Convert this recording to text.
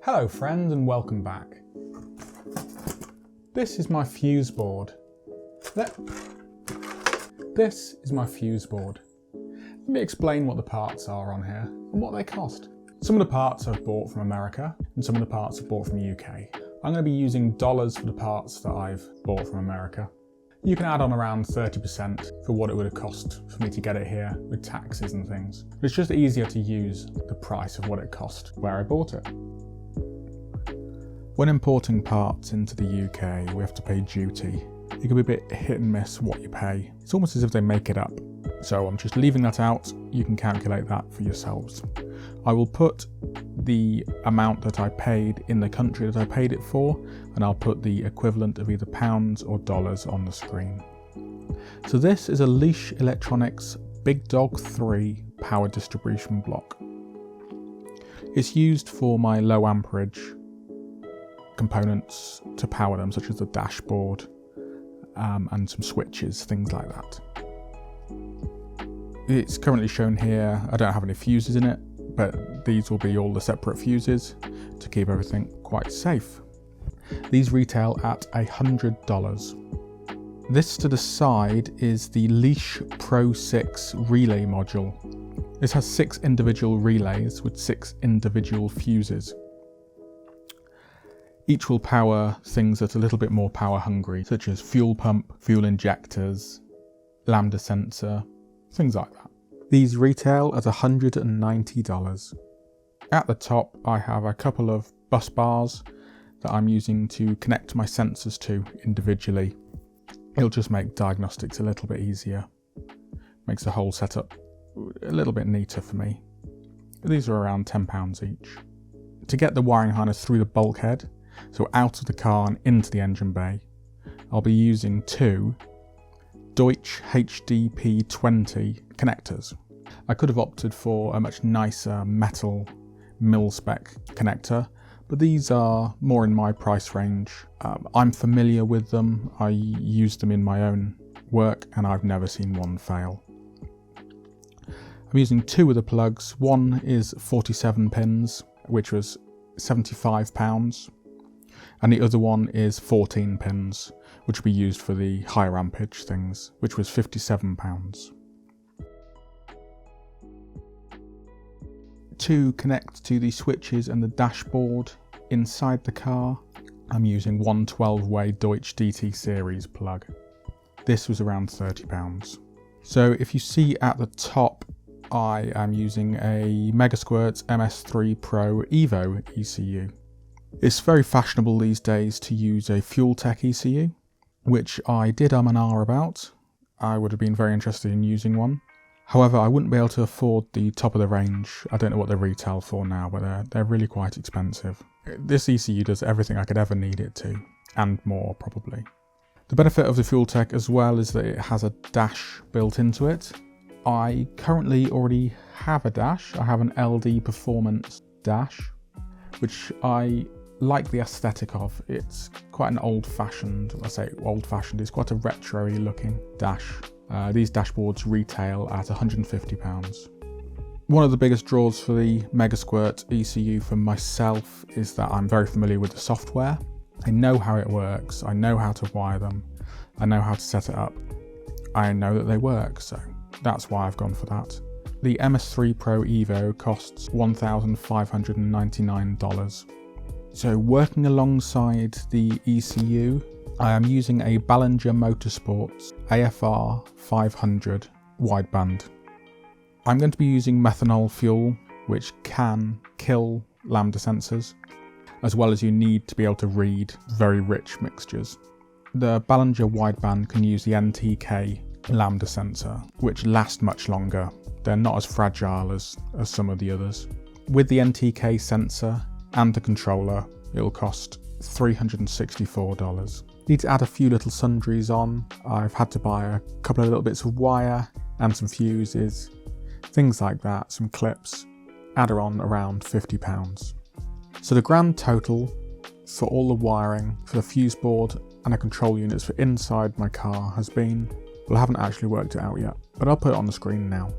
Hello friends and welcome back. This is my fuse board. This is my fuse board. Let me explain what the parts are on here and what they cost. Some of the parts I've bought from America and some of the parts I've bought from the UK. I'm going to be using dollars for the parts that I've bought from America. You can add on around 30% for what it would have cost for me to get it here with taxes and things. But it's just easier to use the price of what it cost where I bought it. When importing parts into the UK, we have to pay duty. It can be a bit hit and miss what you pay. It's almost as if they make it up. So I'm just leaving that out. You can calculate that for yourselves. I will put the amount that I paid in the country that I paid it for, and I'll put the equivalent of either pounds or dollars on the screen. So this is a Leash Electronics Big Dog 3 power distribution block. It's used for my low amperage components to power them, such as the dashboard and some switches, things like that. It's currently shown here. I don't have any fuses in it, but these will be all the separate fuses to keep everything quite safe. These retail at $100. This to the side is the Leash Pro 6 relay module. This has 6 individual relays with 6 individual fuses. Each will power things that are a little bit more power hungry, such as fuel pump, fuel injectors, lambda sensor, things like that. These retail at $190. At the top, I have a couple of bus bars that I'm using to connect my sensors to individually. It'll just make diagnostics a little bit easier. Makes the whole setup a little bit neater for me. These are around £10 each. To get the wiring harness through the bulkhead, so out of the car and into the engine bay, I'll be using 2 Deutsch HDP20 connectors. I could have opted for a much nicer metal mil-spec connector, but these are more in my price range. I'm familiar with them, I use them in my own work and I've never seen one fail. I'm using 2 of the plugs. One is 47 pins, which was £75. And the other one is 14 pins, which will be used for the higher ampage things, which was £57. To connect to the switches and the dashboard inside the car, I'm using one 12-way Deutsch DT series plug. This was around £30. So if you see at the top, I am using a Megasquirt MS3 Pro Evo ECU. It's very fashionable these days to use a Fuel-Tech ECU, which I did and ah about. I would have been very interested in using one. However, I wouldn't be able to afford the top of the range. I don't know what they retail for now, but they're really quite expensive. This ECU does everything I could ever need it to, and more probably. The benefit of the Fuel-Tech as well is that it has a dash built into it. I currently already have a dash. I have an LD Performance dash, which I like the aesthetic of. It's quite an old-fashioned, I say old-fashioned, it's quite a retro-y looking dash. These dashboards retail at £150. One of the biggest draws for the Megasquirt ECU for myself is that I'm very familiar with the software. I know how it works, I know how to wire them, I know how to set it up. I know that they work, so that's why I've gone for that. The MS3 Pro Evo costs $1,599. So working alongside the ECU, I am using a Ballinger Motorsports AFR 500 wideband. I'm going to be using methanol fuel, which can kill lambda sensors, as well as you need to be able to read very rich mixtures. The Ballinger wideband can use the NTK lambda sensor, which last much longer. They're not as fragile as some of the others. With the NTK sensor and the controller, it'll cost $364. Need to add a few little sundries on. I've had to buy a couple of little bits of wire and some fuses, things like that, some clips. Add on around £50. So the grand total for all the wiring for the fuse board and the control units for inside my car has been, well, I haven't actually worked it out yet, but I'll put it on the screen now.